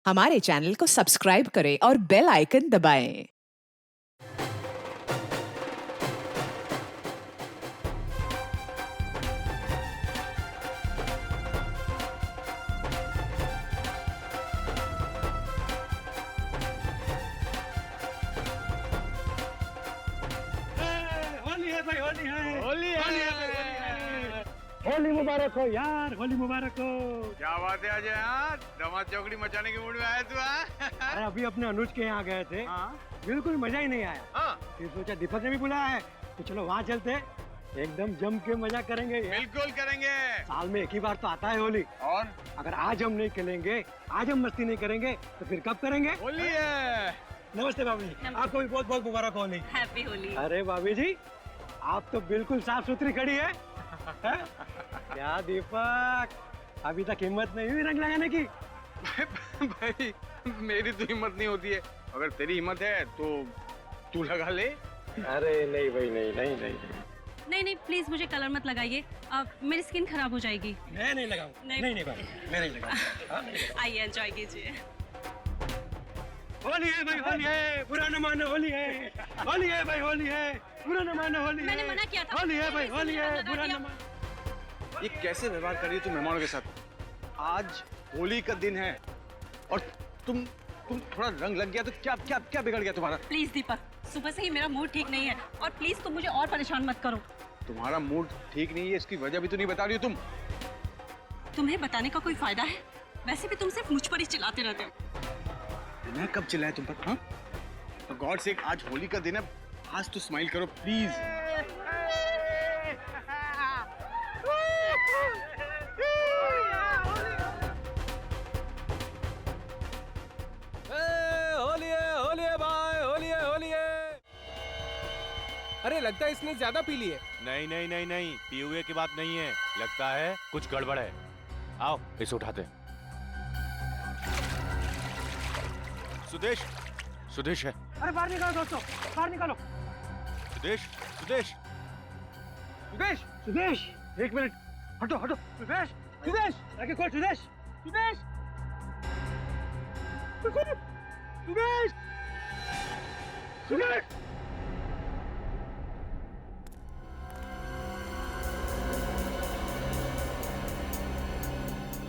हमारे चैनल को सब्सक्राइब करें और बेल आइकन दबाएं। होली है भाई, होली है, होली है, होली है भाई, होली है। होली मुबारक हो यार, होली मुबारक हो। क्या बात है अजय? यार दमाद चौकड़ी मचाने के मूड में आया तू? अरे अभी अपने अनुज के यहाँ गए थे, बिल्कुल मजा ही नहीं आया। फिर सोचा दीपक ने भी बुलाया है तो चलो वहाँ चलते हैं, एकदम जम के मजा करेंगे। बिल्कुल करेंगे। साल में एक ही बार तो आता है होली, और अगर आज हम नहीं खेलेंगे, आज हम मस्ती नहीं करेंगे तो फिर कब करेंगे? होली है। नमस्ते भाभी जी, आपको भी बहुत बहुत मुबारक हो होली। हैप्पी होली। अरे भाभी जी, आप तो बिल्कुल साफ सुथरी खड़ी है, हैं? क्या दीपक, अभी तक हिम्मत नहीं हुई रंग लगाने की? भाई मेरी तो हिम्मत नहीं होती है, अगर तेरी हिम्मत है तो तू लगा ले। अरे नहीं भाई, नहीं नहीं नहीं नहीं नहीं प्लीज मुझे कलर मत लगाइए, मेरी स्किन खराब हो जाएगी। मैं नहीं लगाऊंगा। नहीं। नहीं नहीं भाई, मैं नहीं लगाऊंगा। आइए एंजॉय कीजिए। होली है भाई, होली है, बुरा न मानो, होली है, होली है भाई, होली है, बुरा न मानो, होली है। मैंने मना किया था। होली है भाई, होली है, मैंने बुरा किया। न मानो। ये कैसे व्यवहार कर रही है तू मेहमानों के साथ? आज होली का दिन है और तुम थोड़ा रंग लग गया तो क्या क्या क्या बिगड़ गया तुम्हारा? प्लीज दीपक, सुबह से ही मेरा मूड ठीक नहीं है और प्लीज तुम मुझे और परेशान मत करो। तुम्हारा मूड ठीक नहीं है, इसकी वजह भी तो नहीं बता रही हो तुम। तुम्हें बताने का कोई फायदा है? वैसे भी तुम सिर्फ मुझ पर ही चिल्लाते रहते हो। मैं कब चिल्लाया तुम पर? हाँ? तो गॉड से आज होली का दिन है, आज तो स्माइल करो प्लीज। होली है भाई, होली है, होली है। अरे लगता है इसने ज्यादा पी ली है। नहीं नहीं नहीं नहीं, पी हुए की बात नहीं है, लगता है कुछ गड़बड़ है। आओ इसे उठाते हैं। सुदेश, सुदेश है। अरे बाहर निकालो दोस्तों, बाहर निकालो। सुदेश, सुदेश, सुदेश, सुदेश, एक मिनट, हटो हटो। सुदेश, सुदेश, आगे खोल। सुदेश, सुदेश, सुदेश, सुदेश।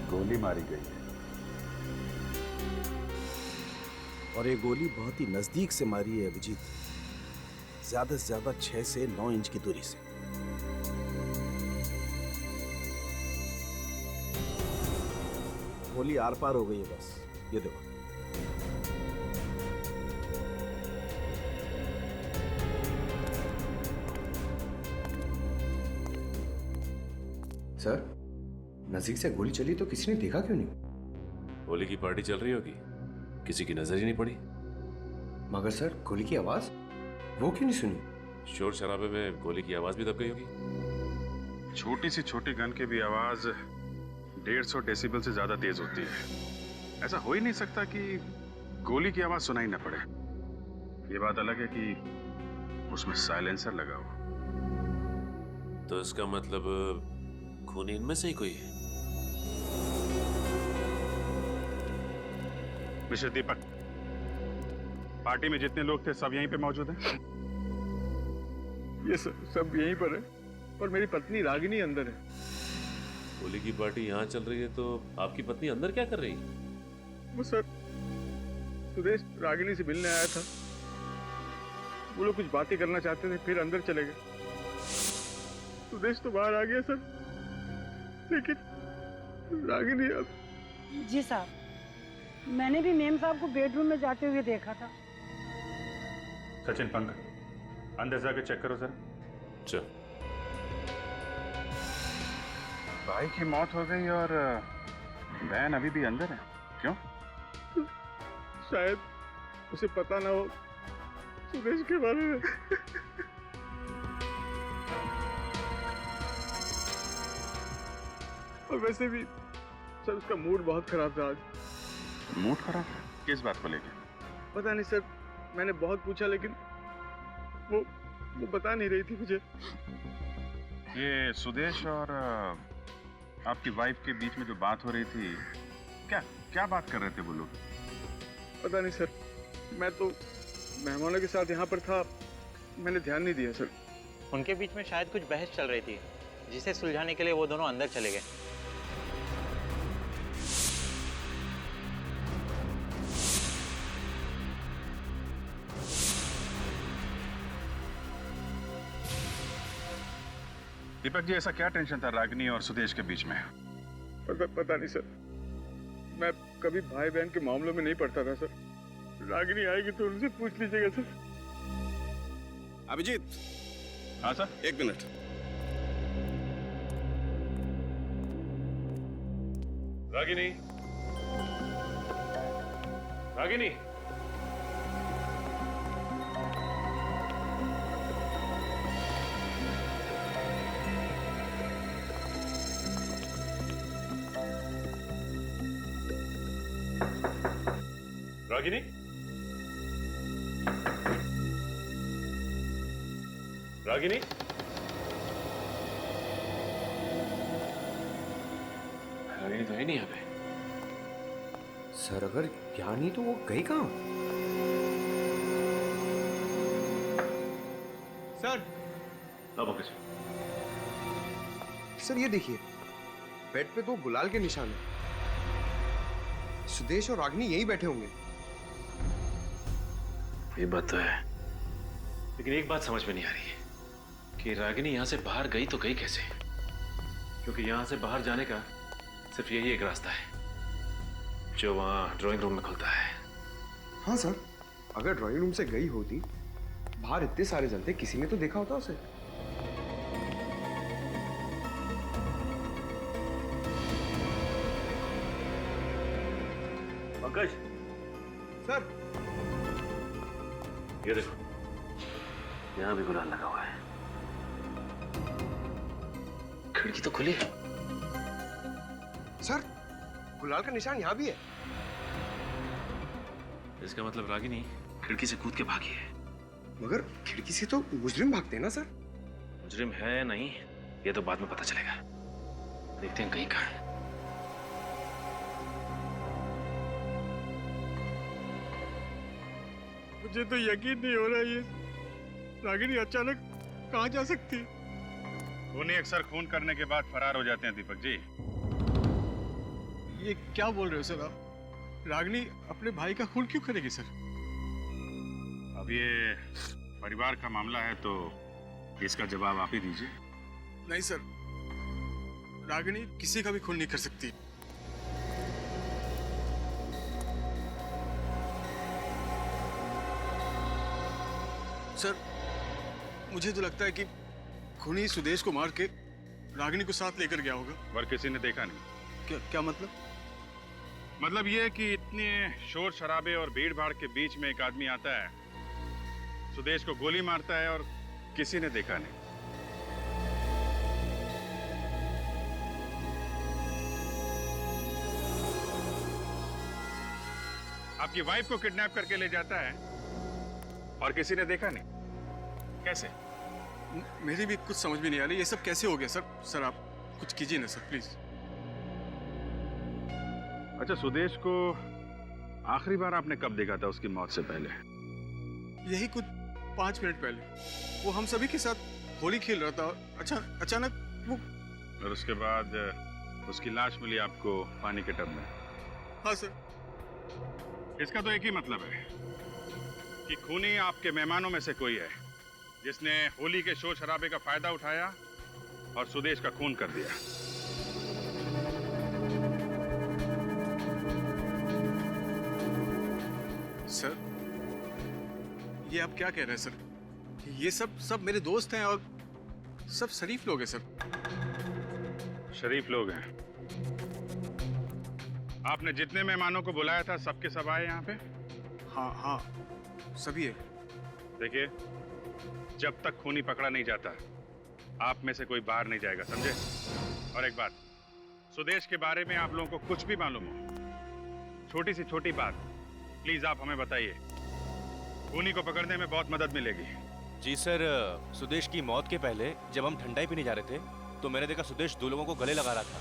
गोली मारी गई है और ये गोली बहुत ही नजदीक से मारी है अभिजीत, ज्यादा से ज्यादा 6 से 9 इंच की दूरी से। गोली आर पार हो गई है बस, ये देखो। सर, नजीक से गोली चली तो किसी ने देखा क्यों नहीं? होली की पार्टी चल रही होगी, किसी की नजर ही नहीं पड़ी। मगर सर, गोली की आवाज वो क्यों नहीं सुनी? शोर शराबे में गोली की आवाज भी दब गई होगी। छोटी सी छोटी गन की भी आवाज 150 डेसिबल से ज्यादा तेज होती है। ऐसा हो ही नहीं सकता कि गोली की आवाज सुनाई न पड़े। ये बात अलग है कि उसमें साइलेंसर लगा हो। तो इसका मतलब खूनी इनमें से ही कोई है। मिस्टर दीपक, पार्टी में जितने लोग थे सब यहीं पे मौजूद हैं? ये सब यहीं पर है और मेरी पत्नी रागिनी अंदर है। होली की पार्टी यहाँ चल रही है तो आपकी पत्नी अंदर क्या कर रही है? वो सर, सुदेश रागिनी से मिलने आया था, वो लोग कुछ बातें करना चाहते थे, फिर अंदर चले गए। सुदेश तो बाहर आ गया सर, लेकिन रागिनी अब... जी साहब, मैंने भी मेम साहब को बेडरूम में जाते हुए देखा था। सचिन, पंकज, अंदर जाके चेक करो सर। चल। भाई की मौत हो गई और बहन अभी भी अंदर है, क्यों? शायद उसे पता ना हो सुदेश के बारे में। और वैसे भी सर, उसका मूड बहुत खराब था आज। मूड खराब? किस बात को लेके? पता नहीं सर, मैंने बहुत पूछा लेकिन वो बता नहीं रही थी मुझे। ये सुदेश और आपकी वाइफ के बीच में जो बात हो रही थी, क्या क्या बात कर रहे थे वो लोग? पता नहीं सर, मैं तो मेहमानों के साथ यहाँ पर था, मैंने ध्यान नहीं दिया सर। उनके बीच में शायद कुछ बहस चल रही थी, जिसे सुलझाने के लिए वो दोनों अंदर चले गए। दीपक जी, ऐसा क्या टेंशन था रागिनी और सुदेश के बीच में? पता नहीं सर, मैं कभी भाई बहन के मामलों में नहीं पड़ता था सर। रागिनी आएगी तो उनसे पूछ लीजिएगा सर। अभिजीत। हाँ सर। 1 मिनट। रागिनी, रागिनी, रागिनी, रागिनी, रागिनी तो है नहीं यहाँ पे। सर अगर यहाँ नहीं तो वो गई कहाँ? सर। अब ओके सर ये देखिए, बेड पे 2 गुलाल के निशान हैं। सुदेश और रागिनी यहीं बैठे होंगे। ये बात तो है, लेकिन एक बात समझ में नहीं आ रही है कि रागिनी यहाँ से बाहर गई तो गई कैसे? क्योंकि यहाँ से बाहर जाने का सिर्फ यही एक रास्ता है जो वहाँ ड्राइंग रूम में खुलता है। हाँ सर, अगर ड्राइंग रूम से गई होती, बाहर इतने सारे जन थे, किसी ने तो देखा होता उसे। पंकज सर, ये देखो, यहाँ भी गुलाल लगा हुआ है। खिड़की तो खुली है। सर, गुलाल का निशान यहाँ भी है। इसका मतलब रागिनी खिड़की से कूद के भागी है। मगर खिड़की से तो मुजरिम भागते हैं ना सर? मुजरिम है या नहीं, ये तो बाद में पता चलेगा। देखते हैं कहीं कहाँ है। मुझे तो यकीन नहीं हो रहा ये रागिनी अचानक कहाँ जा सकती है। खूनी अक्सर खून करने के बाद फरार हो जाते हैं दीपक जी। ये क्या बोल रहे हो सर आप? रागिनी अपने भाई का खून क्यों करेगी सर? अब ये परिवार का मामला है तो इसका जवाब आप ही दीजिए। नहीं सर, रागिनी किसी का भी खून नहीं कर सकती। सर, मुझे तो लगता है कि खूनी सुदेश को मार के रागिनी को साथ लेकर गया होगा। पर किसी ने देखा नहीं। क्या मतलब? मतलब ये कि इतने शोर शराबे और भीड़ भाड़ के बीच में एक आदमी आता है, सुदेश को गोली मारता है और किसी ने देखा नहीं। आपकी वाइफ को किडनैप करके ले जाता है और किसी ने देखा नहीं। कैसे? मेरी भी कुछ समझ में नहीं आ रही, ये सब कैसे हो गया सर? सर आप कुछ कीजिए ना सर, प्लीज। अच्छा, सुदेश को आखिरी बार आपने कब देखा था उसकी मौत से पहले? यही कुछ 5 मिनट पहले। वो हम सभी के साथ होली खेल रहा था और अचानक वो। और उसके बाद उसकी लाश मिली आपको पानी के टब में? हाँ सर। इसका तो एक ही मतलब है कि खूनी आपके मेहमानों में से कोई है जिसने होली के शोर शराबे का फायदा उठाया और सुदेश का खून कर दिया। सर, ये आप क्या कह रहे हैं सर? ये सब मेरे दोस्त हैं और सब शरीफ लोग हैं सर। शरीफ लोग हैं? आपने जितने मेहमानों को बुलाया था सबके सब आए यहाँ पे? हाँ, सभी है। देखिए, जब तक खूनी पकड़ा नहीं जाता आप में से कोई बाहर नहीं जाएगा, समझे? और एक बात, सुदेश के बारे में आप लोगों को कुछ भी मालूम हो, छोटी से छोटी बात प्लीज आप हमें बताइए। खूनी को पकड़ने में बहुत मदद मिलेगी। जी सर, सुदेश की मौत के पहले जब हम ठंडाई पीने जा रहे थे तो मैंने देखा सुदेश 2 लोगों को गले लगा रहा था।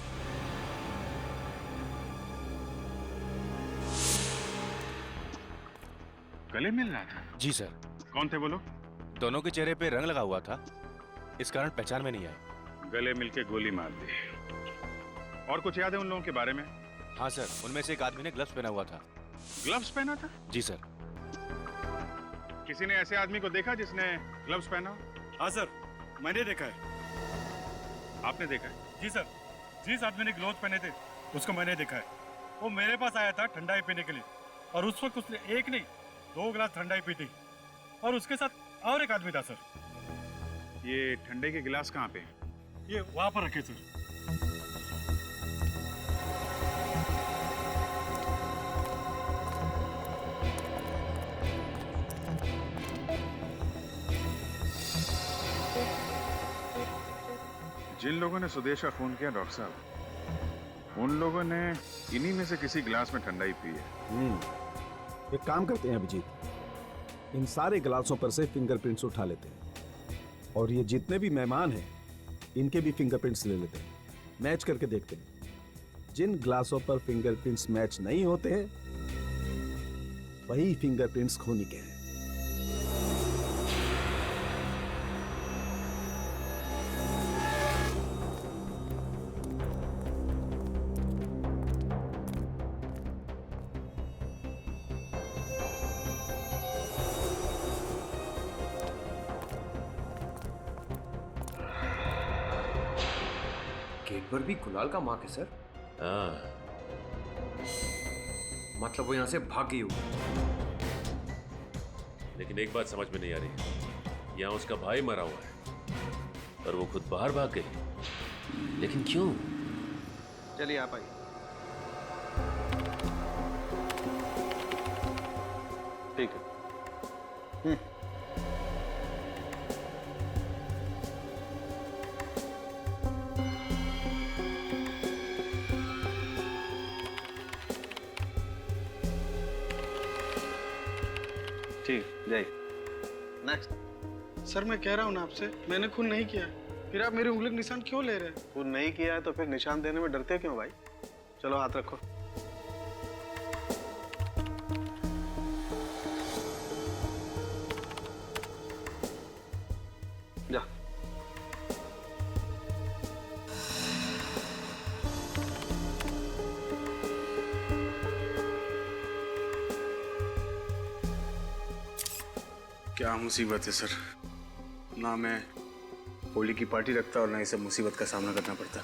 गले मिल रहा था? जी सर। कौन थे वो लोग? दोनों के चेहरे पे रंग लगा हुआ था, इस कारण पहचान में नहीं आए। गले मिलके गोली मार दी। और कुछ याद है उन लोगों के बारे में? हाँ सर, उनमें से एक आदमी ने ग्लव्स पहना हुआ था। ग्लव्स पहना था? जी सर। किसी ने ऐसे आदमी को देखा जिसने ग्लव्स पहना? हाँ सर, मैंने देखा है। आपने देखा है? जी सर, जिस आदमी ने ग्लोव्स पहने थे उसको मैंने देखा है। वो मेरे पास आया था ठंडाई पीने के लिए, और उस वक्त उसने एक नहीं 2 गिलास ठंडाई पी थी, और उसके साथ और एक आदमी था सर। ये ठंडे के गिलास कहाँ पे हैं? ये वहां पर रखे सर। जिन लोगों ने सुदेश का खून किया डॉक्टर साहब, उन लोगों ने इन्हीं में से किसी गिलास में ठंडाई पी है। एक काम करते हैं अभिजीत, इन सारे गिलासों पर से फिंगरप्रिंट्स उठा लेते हैं, और ये जितने भी मेहमान हैं इनके भी फिंगरप्रिंट्स ले लेते हैं, मैच करके देखते हैं। जिन ग्लासों पर फिंगरप्रिंट्स मैच नहीं होते हैं वही फिंगरप्रिंट्स खूनी के हैं। गेट पर भी गुलाल का मार्क है सर। हाँ, मतलब वो यहाँ से भाग गई होगी। लेकिन एक बात समझ में नहीं आ रही, यहाँ उसका भाई मरा हुआ है और वो खुद बाहर भाग गई, लेकिन क्यों? चलिए आप आइए। ठीक है। ठीक, जाइए। नेक्स्ट। सर मैं कह रहा हूँ ना आपसे, मैंने खून नहीं किया है, फिर आप मेरी उंगली का निशान क्यों ले रहे हैं? खून नहीं किया है तो फिर निशान देने में डरते क्यों भाई? चलो हाथ रखो। जा। क्या मुसीबत है सर, ना मैं होली की पार्टी रखता और ना इसे मुसीबत का सामना करना पड़ता।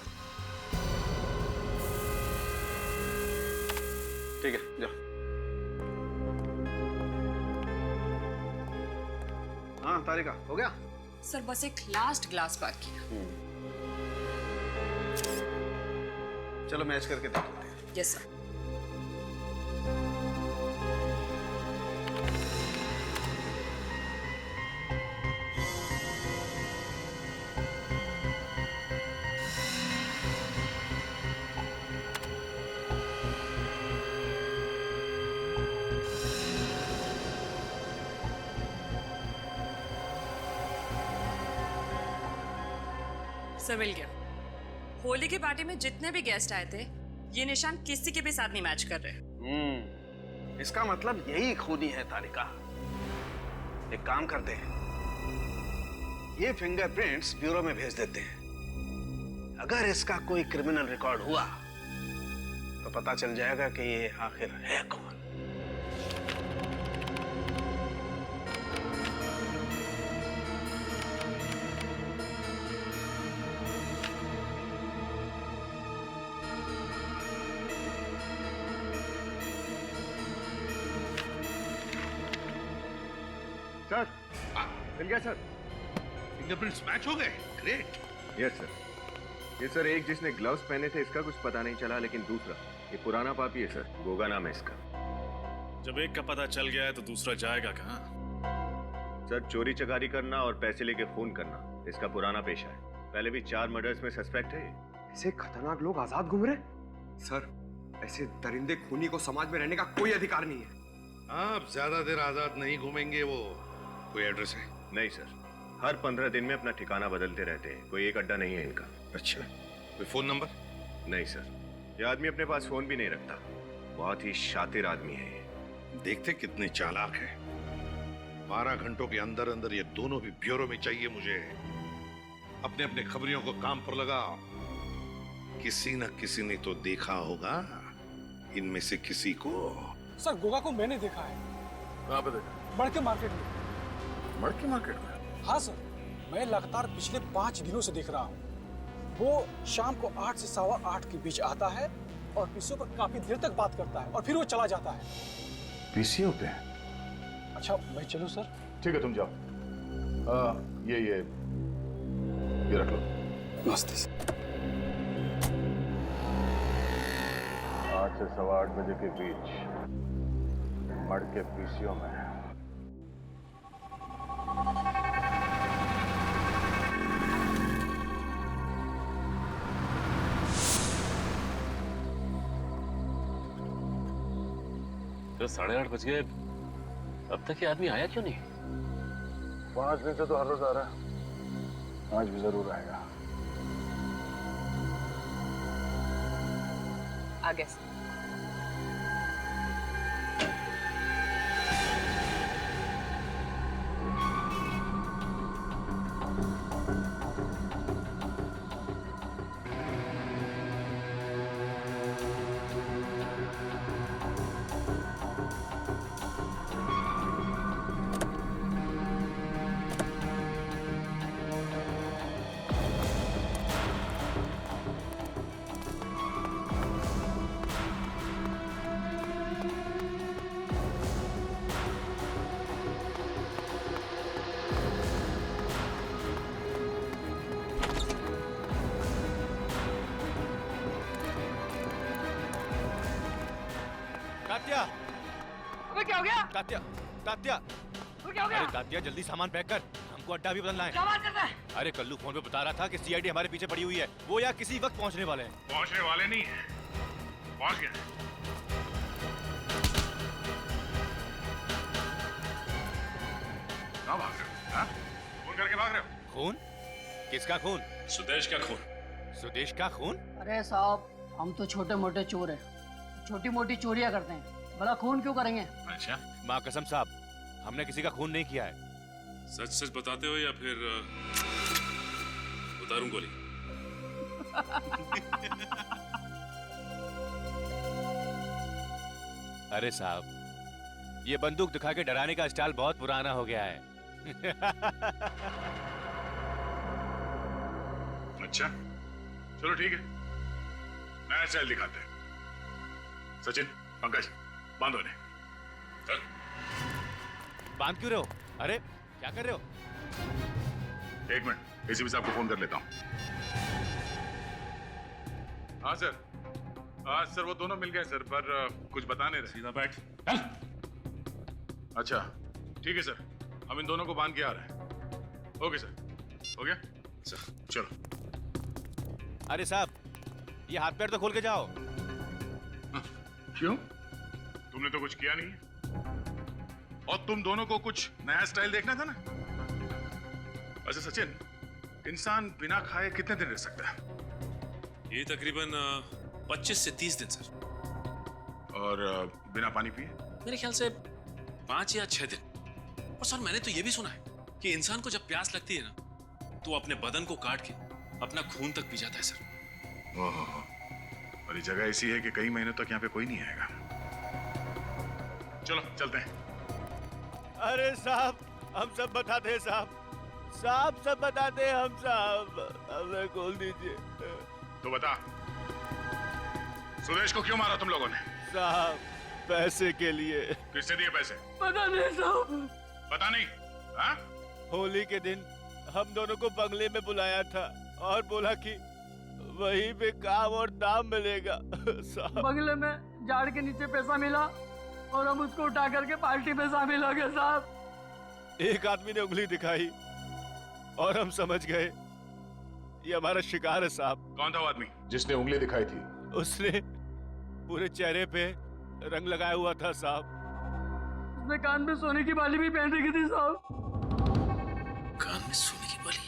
ठीक है, जा। हाँ तारिका, हो गया? सर बस एक लास्ट ग्लास बाकी है। चलो मैच करके देख लेते हैं। Yes sir. सर मिल गया। होली की पार्टी में जितने भी गेस्ट आए थे, ये निशान किसी के भी साथ नहीं मैच कर रहे। इसका मतलब यही खूनी है तारिका। एक काम करते हैं, ये फिंगरप्रिंट्स ब्यूरो में भेज देते हैं। अगर इसका कोई क्रिमिनल रिकॉर्ड हुआ तो पता चल जाएगा कि ये आखिर है कौन। सर मिल गया सर, फिंगरप्रिंट्स मैच हो गए। ग्रेट। Yes sir. ये सर एक जिसने ग्लव्स पहने थे इसका कुछ पता नहीं चला, लेकिन दूसरा ये पुराना पापी है सर, गोगा नाम है इसका। जब एक का पता चल गया है तो दूसरा जाएगा कहाँ? सर चोरी चकारी करना और पैसे लेके खून करना इसका पुराना पेशा है। पहले भी 4 मर्डर्स में सस्पेक्ट है। ऐसे खतरनाक लोग आजाद घूम रहे? सर ऐसे दरिंदे खूनी को समाज में रहने का कोई अधिकार नहीं है। आप ज्यादा देर आजाद नहीं घूमेंगे। वो कोई एड्रेस है? नहीं सर, हर 15 दिन में अपना ठिकाना बदलते रहते हैं, कोई एक अड्डा नहीं है इनका। अच्छा, कोई फोन नंबर? नहीं सर, ये आदमी अपने पास फोन भी नहीं रखता। बहुत ही शातिर आदमी है ये। देखते कितने चालाक है। 12 घंटों के अंदर अंदर ये दोनों भी ब्यूरो में चाहिए मुझे। अपने अपने खबरियों को काम पर लगाओ। किसी न किसी ने तो देखा होगा इनमें से किसी को। सर गोगा को मैंने देखा है। कहाँ पे देखा? मड़के मार्केट में। मड़के मार्केट में? हाँ सर, मैं लगातार पिछले 5 दिनों से देख रहा हूँ। वो शाम को 8 से 8:15 के बीच आता है और पीसीओ पर काफी देर तक बात करता है और फिर वो चला जाता है। पीसीओ पे? अच्छा मैं चलूँ सर? ठीक है तुम जाओ। ये रख लो। नमस्ते सर। 8 से 8:15 बजे के बीच मड़के पीसीओ में। तो 8:30 बज गए, अब तक ये आदमी आया क्यों नहीं? 5 दिन से तो हर रोज आ रहा है, आज भी जरूर आएगा। आ गया सर। तात्या! अबे क्या हो गया? तात्या! तात्या! वो क्या हो गया? अरे तात्या जल्दी सामान पैक कर, हमको अड्डा भी बदलना क्या है। बात करता है? अरे कल्लू फोन पे बता रहा था कि सीआईडी हमारे पीछे पड़ी हुई है, वो या किसी वक्त पहुंचने वाले हैं। पहुंचने वाले नहीं है, पहुंच गए। कहाँ भाग रहे हो? हाँ? फोन करके भाग रहे हो? खून? किसका खून? सुदेश का खून। सुदेश का खून? अरे साहब, हम तो छोटे मोटे चोर हैं, छोटी मोटी चोरियां करते हैं, बड़ा खून क्यों करेंगे? अच्छा, माँ कसम साहब, हमने किसी का खून नहीं किया है। सच सच बताते हो या फिर उतारूं गोली? अरे साहब, ये बंदूक दिखा के डराने का स्टाइल बहुत पुराना हो गया है। अच्छा, चलो ठीक है, नया स्टाइल दिखाते हैं। सचिन, पंकज, बांधो इन्हें। चल। बांध क्यों रहे हो? अरे क्या कर रहे हो? 1 मिनट, एसीपी साहब को फोन कर लेता हूँ। हाँ सर, सर वो दोनों मिल गए सर, पर कुछ बता नहीं रहे। सीधा बैठ। अच्छा, ठीक है सर, हम इन दोनों को बांध के आ रहे हैं। ओके सर, हो गया सर, चलो। अरे साहब, ये हाथ पैर तो खोल के जाओ। क्यों? तुमने तो कुछ किया नहीं है। और तुम दोनों को कुछ नया स्टाइल देखना था ना। अच्छा सचिन, इंसान बिना खाए कितने दिन रह सकता है? ये तकरीबन 25 से 30 दिन सर। और बिना पानी पिए? मेरे ख्याल से 5 या 6 दिन। और सर मैंने तो ये भी सुना है कि इंसान को जब प्यास लगती है ना, तो वो अपने बदन को काट के अपना खून तक पी जाता है सर। ओहो, और ये जगह ऐसी है कि कई महीनों तक यहाँ पे कोई नहीं आएगा। चलो चलते हैं। अरे साहब, हम सब बताते हैं साहब, साहब सब बताते हैं हम साहब, हमें खोल दीजिए। तो बता, सुदेश को क्यों मारा तुम लोगों ने? साहब, पैसे के लिए। किसने दिए पैसे? पता नहीं साहब। पता नहीं? हाँ? होली के दिन हम दोनों को बंगले में बुलाया था और बोला कि वहीं पे काम और दाम मिलेगा। साहब, बंगले में झाड़ के नीचे पैसा मिला और हम उसको उठा करके पार्टी में शामिल हो गए साहब। एक आदमी ने उंगली दिखाई और हम समझ गए ये हमारा शिकार है साहब। कौन था वो आदमी जिसने उंगली दिखाई थी? उसने पूरे चेहरे पे रंग लगाया हुआ था साहब। उसने कान में सोने की बाली भी पहन रखी थी साहब। कान में सोने की बाली?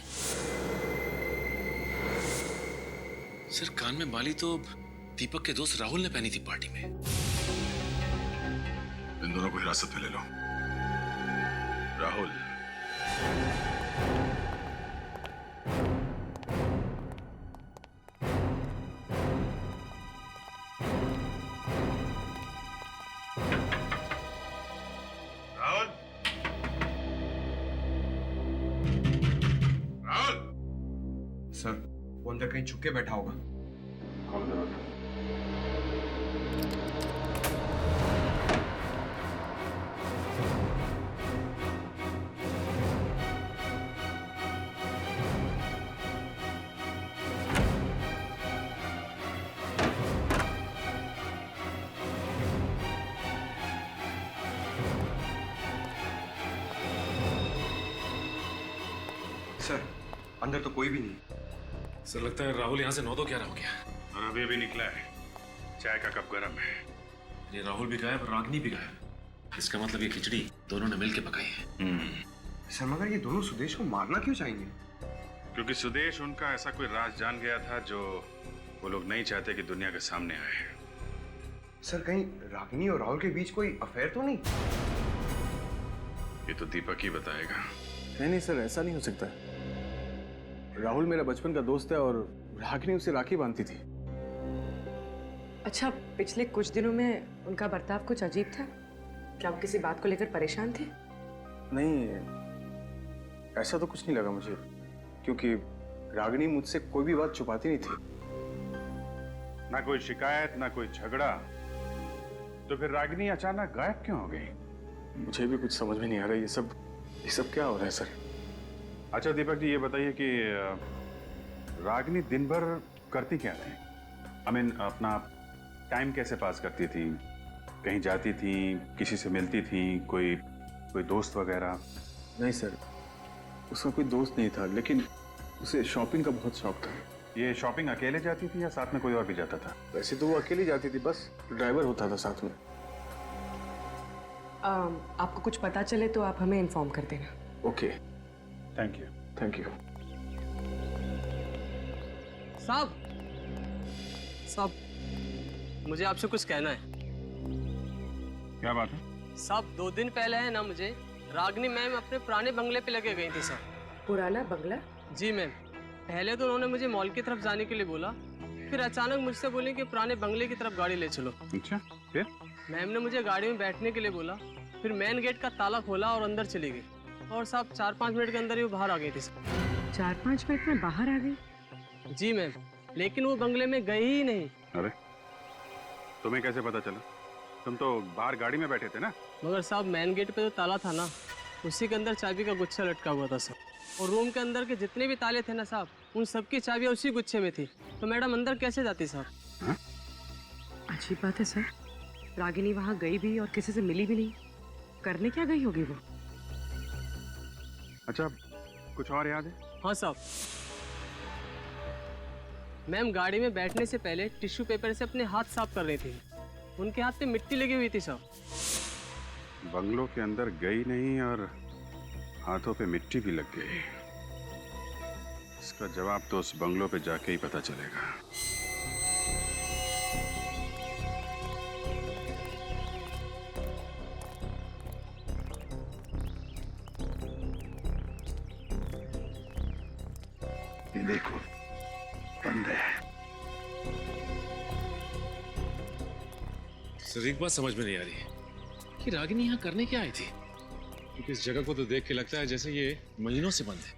सर कान में बाली तो दीपक के दोस्त राहुल ने पहनी थी पार्टी में। इन दोनों को हिरासत में ले लो। राहुल, राहुल, राहुल। सर वो अंदर कहीं छुप के बैठा होगा। कौन दरवाजा? सर अंदर तो कोई भी नहीं। सर लगता है राहुल यहाँ से 9-11 हो गया। और अभी अभी निकला है, चाय का कप गर्म है। ये राहुल भी गायब, रागिनी भी गायब। इसका मतलब ये खिचड़ी दोनों ने मिलके पकाई है। सर मगर ये दोनों सुदेश को मारना क्यों चाहेंगे? क्योंकि सुदेश उनका ऐसा कोई राज जान गया था जो वो लोग नहीं चाहते कि दुनिया के सामने आए। सर कहीं रागिनी और राहुल के बीच कोई अफेयर तो नहीं? ये तो दीपक ही बताएगा। नहीं सर, ऐसा नहीं हो सकता। राहुल मेरा बचपन का दोस्त है और रागिनी उसे राखी बांधती थी। अच्छा, पिछले कुछ दिनों में उनका बर्ताव कुछ अजीब था। क्या वो किसी बात को लेकर परेशान थे? नहीं, ऐसा तो कुछ नहीं लगा मुझे, क्योंकि रागिनी मुझसे कोई भी बात छुपाती नहीं थी। ना कोई शिकायत, ना कोई झगड़ा, तो फिर रागिनी अचानक गायब क्यों हो गई? मुझे भी कुछ समझ में नहीं आ रहा। ये सब क्या हो रहा है सर? अच्छा दीपक जी, ये बताइए कि रागिनी दिन भर करती क्या थी? अपना टाइम कैसे पास करती थी? कहीं जाती थी, किसी से मिलती थी, कोई दोस्त वगैरह? नहीं सर, उसका कोई दोस्त नहीं था, लेकिन उसे शॉपिंग का बहुत शौक था। ये शॉपिंग अकेले जाती थी या साथ में कोई और भी जाता था? वैसे तो वो अकेली जाती थी, बस ड्राइवर होता था साथ में। आपको कुछ पता चले तो आप हमें इन्फॉर्म कर देना। Okay, thank you. Thank you. साहब, मुझे आपसे कुछ कहना है। क्या बात है? साहब 2 दिन पहले है ना, मुझे रागिनी मैम अपने पुराने बंगले पे लेके गई थी सर। पुराना बंगला? जी मैम। पहले तो उन्होंने मुझे मॉल की तरफ जाने के लिए बोला, फिर अचानक मुझसे बोले कि पुराने बंगले की तरफ गाड़ी ले चलो। अच्छा, फिर? मैम ने मुझे गाड़ी में बैठने के लिए बोला, फिर मेन गेट का ताला खोला और अंदर चली गई। और साहब 4-5 मिनट के अंदर ही वो बाहर आ गई थी सर। 4-5 मिनट में बाहर आ गई? जी मैम, लेकिन वो बंगले में गई ही नहीं। अरे, तुम्हें कैसे पता चला? तुम तो बाहर गाड़ी में बैठे थे ना? मगर साहब मेन गेट पे जो ताला था ना, उसी के अंदर चाबी का गुच्छा लटका हुआ था सर। और रूम के अंदर के जितने भी ताले थे ना साहब, उन सबकी चाबियां उसी गुच्छे में थी। तो मैडम अंदर कैसे जाती साहब? अजीब बात है सर, रागिनी वहाँ गई भी और किसी से मिली भी नहीं। करने क्या गई होगी वो? अच्छा, कुछ और याद है? हाँ साहब, मैम गाड़ी में बैठने से पहले टिश्यू पेपर से अपने हाथ साफ कर रही थी। उनके हाथ पे मिट्टी लगी हुई थी साहब। बंगलों के अंदर गई नहीं और हाथों पे मिट्टी भी लग गई। इसका जवाब तो उस बंगलों पे जाके ही पता चलेगा। ये देखो, बंद है। सर एक बात समझ में नहीं आ रही कि रागिनी यहाँ करने क्या आई थी, क्योंकि इस जगह को तो देख के लगता है जैसे ये महीनों से बंद है।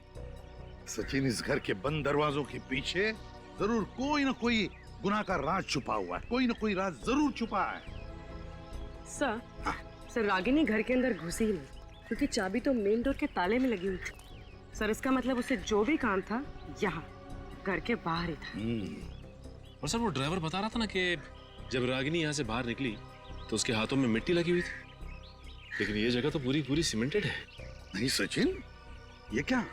सचिन, इस घर के बंद दरवाजों के पीछे जरूर कोई ना कोई गुनाह का राज छुपा हुआ है। कोई ना कोई राज जरूर छुपा है। सर रागिनी घर के अंदर घुसी ही नहीं, क्योंकि चाबी तो मेन डोर के ताले में लगी हुई थी। सर इसका मतलब उसे जो भी काम था यहाँ घर के बाहर ही था। और सर वो ड्राइवर बता रहा था ना कि जब रागिनी यहाँ से बाहर निकली तो उसके हाथों में मिट्टी लगी हुई थी, लेकिन ये जगह तो पूरी पूरी सीमेंटेड है। नहीं सचिन, ये क्या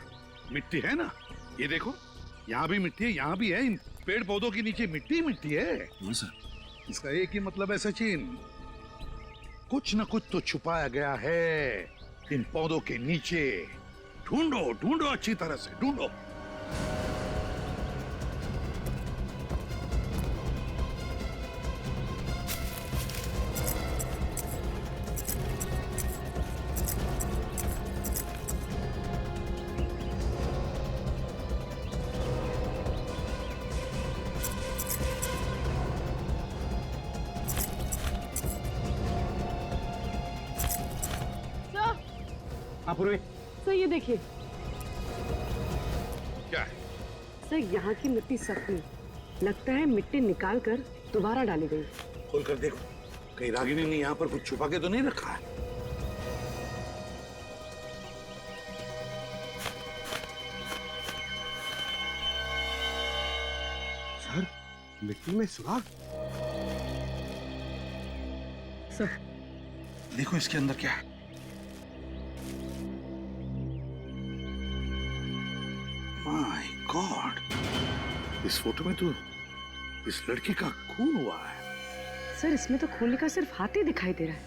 मिट्टी है ना? ये देखो, यहाँ भी मिट्टी है, यहाँ भी है। इन पेड़ पौधों के नीचे मिट्टी मिट्टी है। सर इसका एक ही मतलब है सचिन, कुछ न कुछ तो छुपाया गया है इन पौधों के नीचे। ढूंढो ढूंढो, अच्छी तरह से ढूंढो। पूर्वी। सर ये देखिए। क्या है? सर यहाँ की मिट्टी सख्त नहीं, लगता है मिट्टी निकाल कर दोबारा डाली गई। खोल कर देखो, कहीं रागिनी ने यहाँ पर कुछ छुपा के तो नहीं रखा है? सर, मिट्टी में सुराख। सर देखो इसके अंदर क्या है। माय गॉड, इस फोटो में तो इस लड़की का खून हुआ है। सर इसमें तो खून का सिर्फ हाथ ही दिखाई दे रहा है।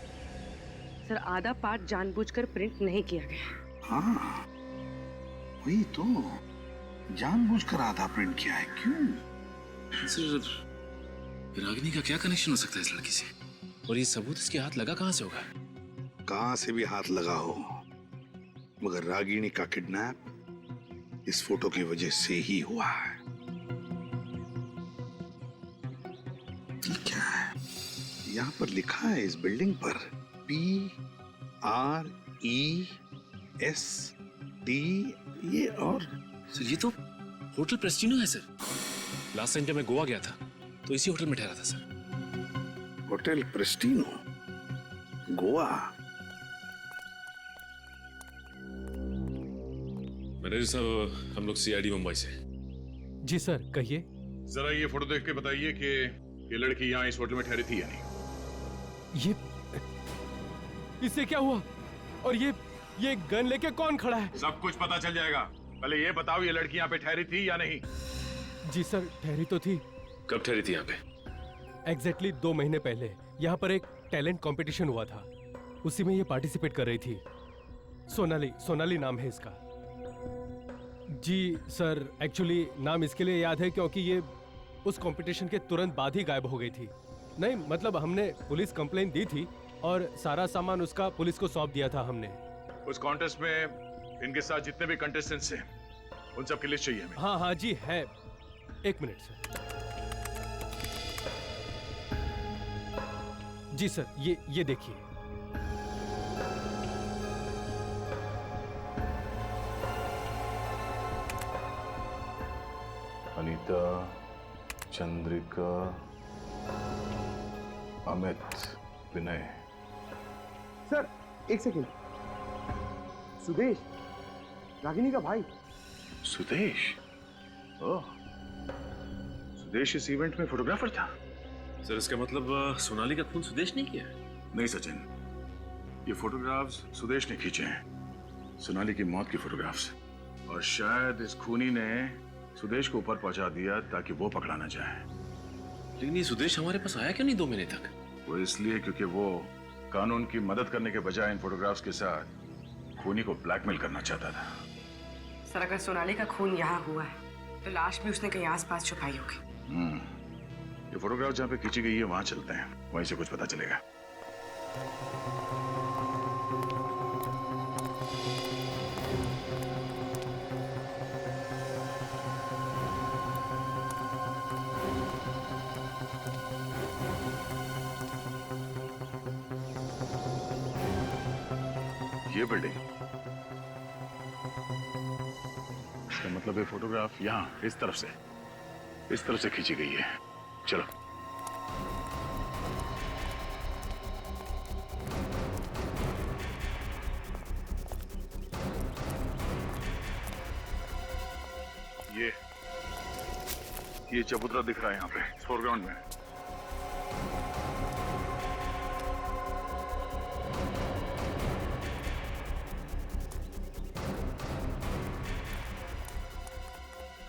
सर आधा पार्ट जानबूझकर प्रिंट नहीं किया गया। हाँ, वही तो, जानबूझकर आधा प्रिंट किया है। क्यों? सर, रागिनी का क्या कनेक्शन हो सकता है इस लड़की से? और ये सबूत इसके हाथ लगा कहाँ से होगा? कहां से भी हाथ लगा हो, मगर रागिनी का किडनैप इस फोटो की वजह से ही हुआ है। ये क्या है? यहाँ पर लिखा है इस बिल्डिंग पर PREST, ये और सर ये तो होटल प्रेस्टिनो है सर। लास्ट टाइम जब मैं गोवा गया था तो इसी होटल में ठहरा था सर। होटल प्रेस्टिनो, गोवा। मैनेजर साहब, हम लोग CID मुंबई से। जी सर, कहिए। जरा ये फोटो देख के बताइए कि ये लड़की यहाँ इस होटल में ठहरी थी या नहीं। ये इससे क्या हुआ? और ये गन लेके कौन खड़ा है? सब कुछ पता चल जाएगा। पहले ये बताओ, ये लड़की यहाँ पे ठहरी थी या नहीं? जी सर, ठहरी तो थी। कब ठहरी थी यहाँ पे? एग्जैक्टली 2 महीने पहले यहाँ पर एक टैलेंट कंपटीशन हुआ था, उसी में ये पार्टिसिपेट कर रही थी। सोनाली नाम है इसका। जी सर, एक्चुअली नाम इसके लिए याद है क्योंकि ये उस कंपटीशन के तुरंत बाद ही गायब हो गई थी। नहीं मतलब हमने पुलिस कंप्लेंट दी थी और सारा सामान उसका पुलिस को सौंप दिया था हमने। उस कॉन्टेस्ट में इनके साथ जितने भी कंटेस्टेंट्स हैं उन सब की लिस्ट चाहिए हमें। हाँ जी है, 1 मिनट सर। जी सर, ये देखिए। अनीता, चंद्रिका, अमित, विनय। सर एक सेकेंड, सुदेश, रागिनी का भाई। सुदेश? ओह, सुदेश इस इवेंट में फोटोग्राफर था। सर इसका मतलब सोनाली का खून सुदेश नहीं किया है? नहीं सचिन, ये फोटोग्राफ्स सुदेश ने खींचे हैं, सोनाली की मौत की फोटोग्राफ्स। और शायद इस खूनी ने सुदेश को ऊपर पहुंचा दिया ताकि वो पकड़ा ना जाए। लेकिन ये सुदेश हमारे पास आया क्यों नहीं 2 महीने तक? वो इसलिए क्योंकि वो कानून की मदद करने के बजाय इन फोटोग्राफ्स के साथ खूनी को ब्लैकमेल करना चाहता था। सर अगर सोनाली का खून यहाँ हुआ है तो लाश भी उसने कहीं आसपास छुपाई होगी। ये फोटोग्राफ जहाँ पे खींची गई है वहां चलते हैं, वहीं से कुछ पता चलेगा। ये बिल्डिंग, इसका मतलब ये फोटोग्राफ यहाँ इस तरफ से खींची गई है। चलो ये चबूतरा दिख रहा है यहाँ पे फोरग्राउंड में।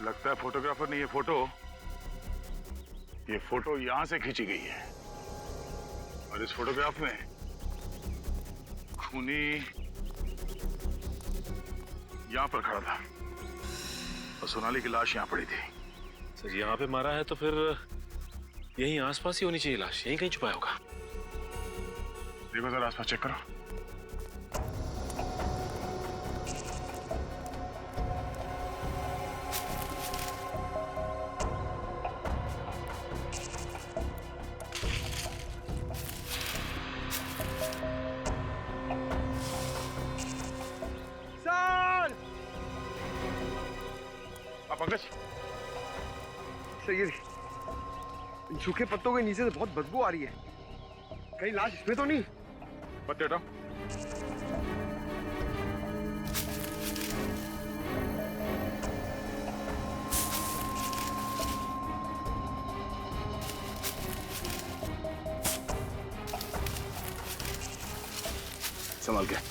लगता है फोटोग्राफर ने ये फोटो यहां से खींची गई है। और इस फोटोग्राफ में खूनी यहां पर खड़ा था और सोनाली की लाश यहां पड़ी थी। सर यहाँ पे मारा है तो फिर यहीं आसपास ही होनी चाहिए लाश, यहीं कहीं छुपाया होगा। देखो जरा आसपास चेक करो। पंकज, सर ये इन सूखे पत्तों के नीचे से बहुत बदबू आ रही है। कहीं लाश इसमें तो नहीं? पत्ते हटाओ। संभाल के।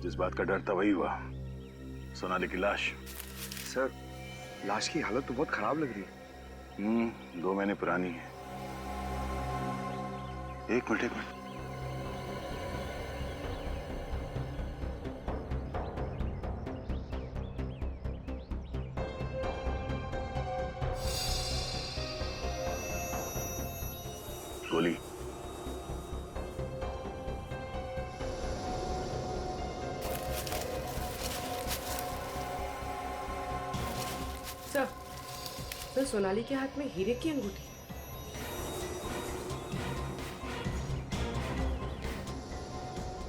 जिस बात का डर था वही हुआ, सोनाली की लाश। सर लाश की हालत तो बहुत खराब लग रही है। 2 महीने पुरानी है। एक मिनट। गोली। सर सोनाली के हाथ में हीरे की अंगूठी।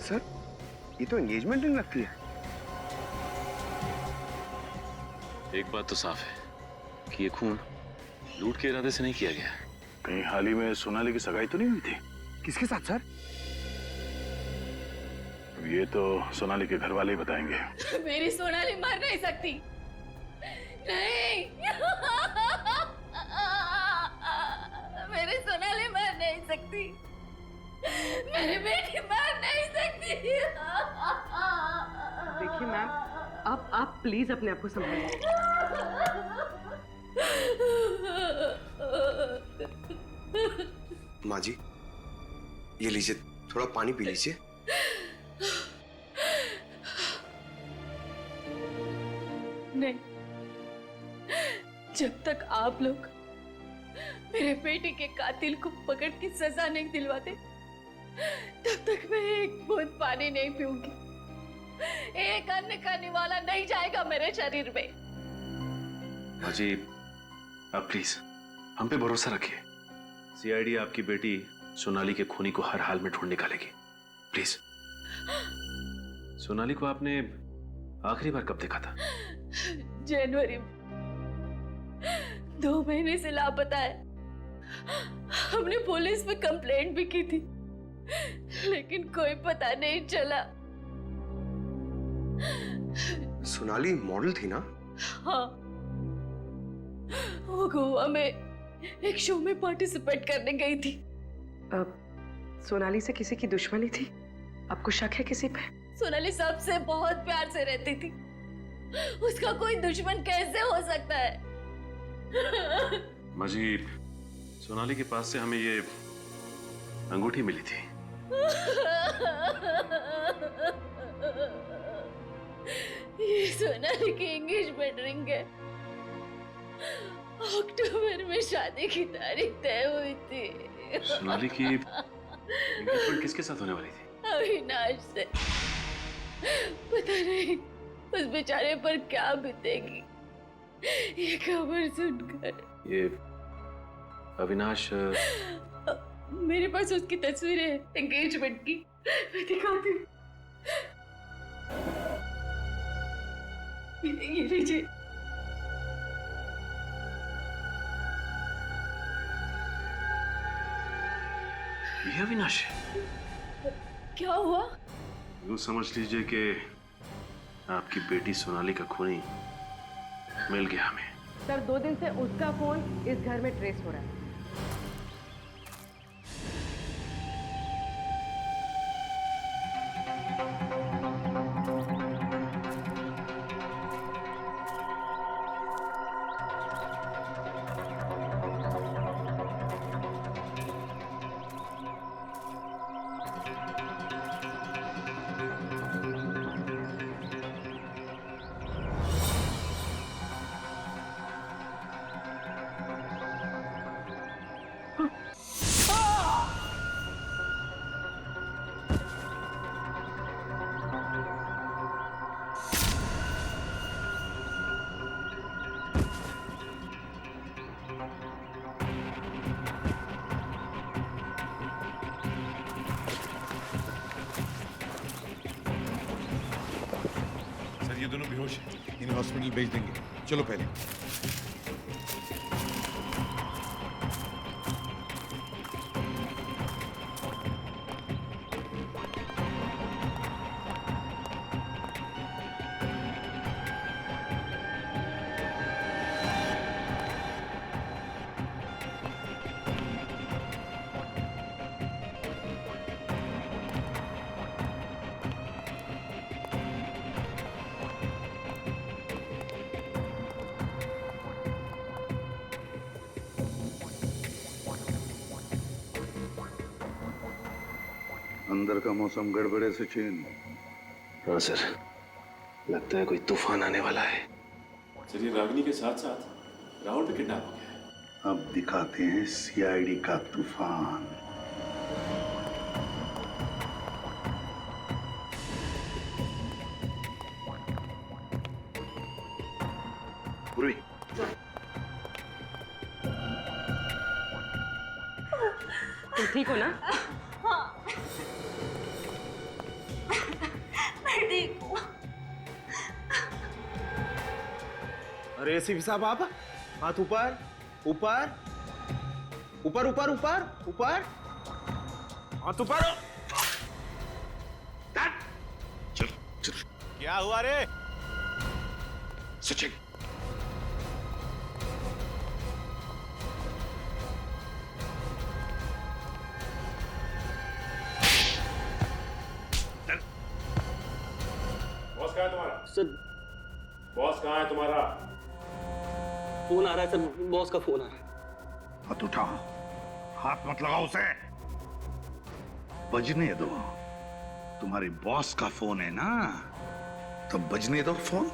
सर ये तो एंगेजमेंट रिंग लगती है। एक बात तो साफ है कि ये खून लूट के इरादे से नहीं किया गया। कहीं हाल ही में सोनाली की सगाई तो नहीं हुई थी? किसके साथ सर? ये तो सोनाली के घर वाले ही बताएंगे। मेरी सोनाली मर नहीं सकती। नहीं मेरी सोनाली मर नहीं सकती। मेरी बेटी मर नहीं सकती। देखिए मैम, आप प्लीज अपने आप को संभालिए। माँ जी ये लीजिए, थोड़ा पानी पी लीजिए। नहीं, जब तक आप लोग मेरे बेटे के कातिल को पकड़ के सजा नहीं दिलवाते, तब तक मैं एक बूंद पानी नहीं पीऊंगी। एक अन्न का निवाला नहीं जाएगा मेरे शरीर में। जी आप प्लीज हम पे भरोसा रखिए। सीआईडी आपकी बेटी सोनाली के खूनी को हर हाल में ढूंढ निकालेगी। प्लीज। सोनाली को आपने आखिरी बार कब देखा था? जनवरी में। 2 महीने से लापता है। हमने पुलिस में कंप्लेंट भी की थी, लेकिन कोई पता नहीं चला। सोनाली मॉडल थी ना? हाँ, वो गोवा में एक शो में पार्टिसिपेट करने गई थी। अब सोनाली से किसी की दुश्मनी थी? आपको शक है किसी पे? सोनाली सबसे बहुत प्यार से रहती थी। उसका कोई दुश्मन कैसे हो सकता है? मजीब, सोनाली के पास से हमें ये अंगूठी मिली थी। ये सोनाली की एंगेजमेंट रिंग है। अक्टूबर में शादी की तारीख तय हुई थी। सोनाली की एंगेजमेंट किसके साथ होने वाली थी? अविनाश से। पता नहीं उस बेचारे पर क्या बीतेगी ये खबर सुनकर। ये अविनाश मेरे पास उसकी तस्वीरें हैं एंगेजमेंट की, मैं दिखाती हूँ। ये लीजिए। ये अविनाश क्या हुआ? यूं समझ लीजिए कि आपकी बेटी सोनाली का खूनी मिल गया हमें। सर 2 दिन से उसका फोन इस घर में ट्रेस हो रहा है। ये दोनों बेहोश हैं। इन्हें हॉस्पिटल भेज देंगे। चलो पहले। अंदर का मौसम गड़बड़े सचिन। हाँ सर, लगता है कोई तूफान आने वाला है। सर, ये रागिनी के साथ साथ राहुल भी किडनैप हो गया है। अब दिखाते हैं सीआईडी का तूफान। पूर्वी, तुम ठीक हो ना? मैं ठीक हूँ। अरे एसीपी साहब, आप हाथ ऊपर ऊपर ऊपर ऊपर ऊपर ऊपर, हाथ ऊपर। चल चल। क्या हुआ रे? सचिन, बॉस कहाँ है तुम्हारा? सर, बॉस कहाँ है तुम्हारा? फोन आ रहा है सर, बॉस का फोन आ रहा है। हाथ उठा, हाथ मत लगाओ उसे। बजने दो। तुम्हारे बॉस का फोन है ना, तो बजने दो फोन।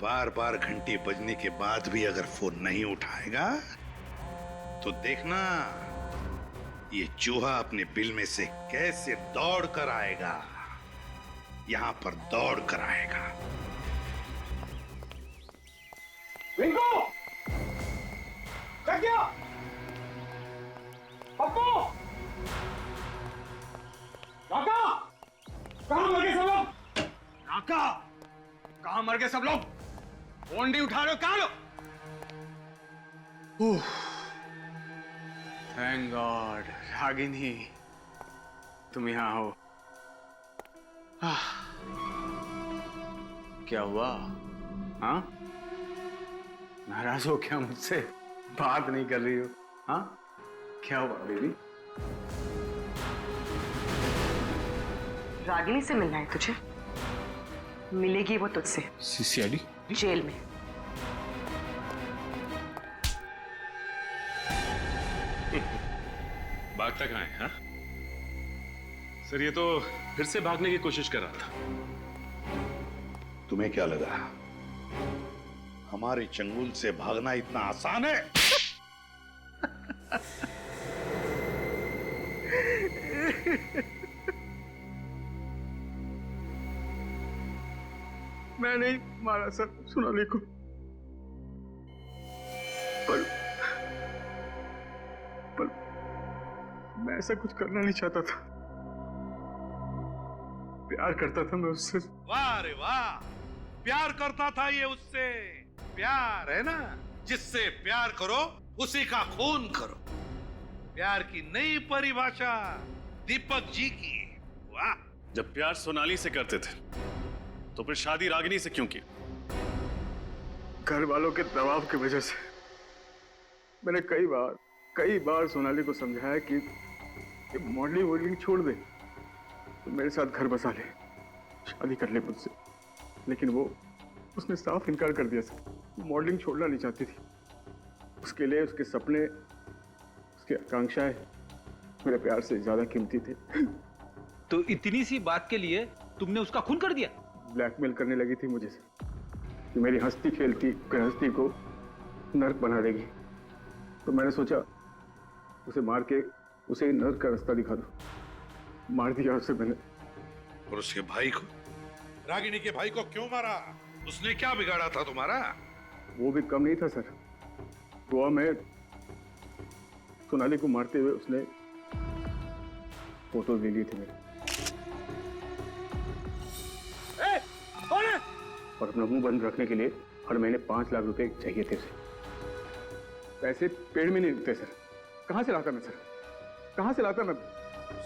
बार बार घंटी बजने के बाद भी अगर फोन नहीं उठाएगा तो देखना ये चूहा अपने बिल में से कैसे दौड़ कर आएगा। यहां पर दौड़ कर आएगा। रिंकू! क्या किया? पप्पू! काका! कहां मर गए सब लोग? काका! कहां मर गए सब लोग? फोन नहीं उठा रहे हो, कहां लो? थैंक गॉड, रागिनी, तुम यहां हो। क्या हुआ? हाँ? नाराज हो क्या मुझसे? बात नहीं कर रही हो? हाँ? क्या हुआ बेबी? रागिनी से मिलना है तुझे? मिलेगी वो तुझसे सीसीआईडी जेल में। भागता कहाँ है? हाँ? सर, ये तो फिर से भागने की कोशिश कर रहा था। तुम्हें क्या लगा हमारे चंगुल से भागना इतना आसान है? मैं नहीं मारा सर सोनाली को, पर मैं ऐसा कुछ करना नहीं चाहता था। प्यार करता था मैं उससे। वाह रे वाह, प्यार करता था ये उससे। प्यार है ना, जिससे प्यार करो उसी का खून करो। प्यार की नई परिभाषा दीपक जी की। वाह। जब प्यार सोनाली से करते थे तो फिर शादी रागिनी से क्यों की? घर वालों के दबाव की वजह से मैंने कई बार सोनाली को समझाया कि मॉडलिंग छोड़ दे, तो मेरे साथ घर बसा ले, शादी कर ले मुझसे। लेकिन उसने साफ इनकार कर दिया सर। मॉडलिंग छोड़ना नहीं चाहती थी। उसके लिए उसके सपने, उसकी आकांक्षाएं मेरे प्यार से ज्यादा कीमती थे। तो इतनी सी बात के लिए तुमने उसका खून कर दिया? ब्लैकमेल करने लगी थी मुझे कि मेरी हंसती खेलती गृहस्थी को नर्क बना देगी। तो मैंने सोचा उसे मार के उसे नर्क का रास्ता दिखा दो। मार दिया उसे मैंने। और उसके भाई को, रागिनी के भाई को क्यों मारा? उसने क्या बिगाड़ा था तुम्हारा? वो भी कम नहीं था सर। गोवा में सोनाली को मारते हुए उसने फोटो ले ली थी मेरी। और अपना मुंह बंद रखने के लिए हर महीने 5 लाख रुपए चाहिए थे उसे। पैसे पेड़ में नहीं उगते सर। कहाँ से लाता मैं सर, कहाँ से लाता मैं?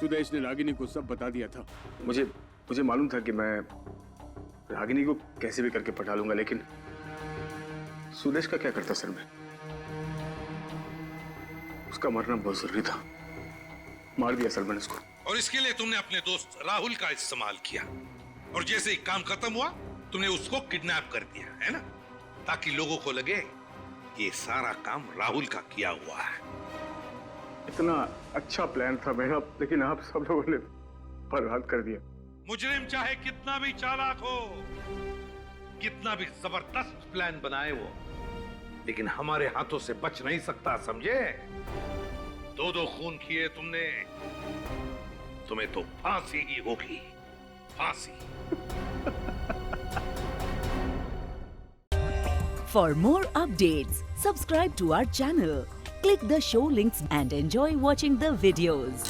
सुदेश ने रागिनी को सब बता दिया था। मुझे मालूम था कि मैं रागिनी को कैसे भी करके पटा लूंगा, लेकिन सुदेश का क्या करता सर मैं? उसका मरना बहुत जरूरी था, मार दिया सर मैंने उसको। और इसके लिए तुमने अपने दोस्त राहुल का इस्तेमाल किया, और जैसे ही काम खत्म हुआ तुमने उसको किडनैप कर दिया, है ना? ताकि लोगों को लगे कि ये सारा काम राहुल का किया हुआ है। इतना अच्छा प्लान था मेरा, लेकिन आप सब लोगों ने बर्बाद कर दिया। मुजरिम चाहे कितना भी चालाक हो, कितना भी जबरदस्त प्लान बनाए वो, लेकिन हमारे हाथों से बच नहीं सकता, समझे? 2 खून किए तुमने, तुम्हें तो फांसी ही होगी, फांसी। For more updates, subscribe to our channel, click the show links and enjoy watching the videos.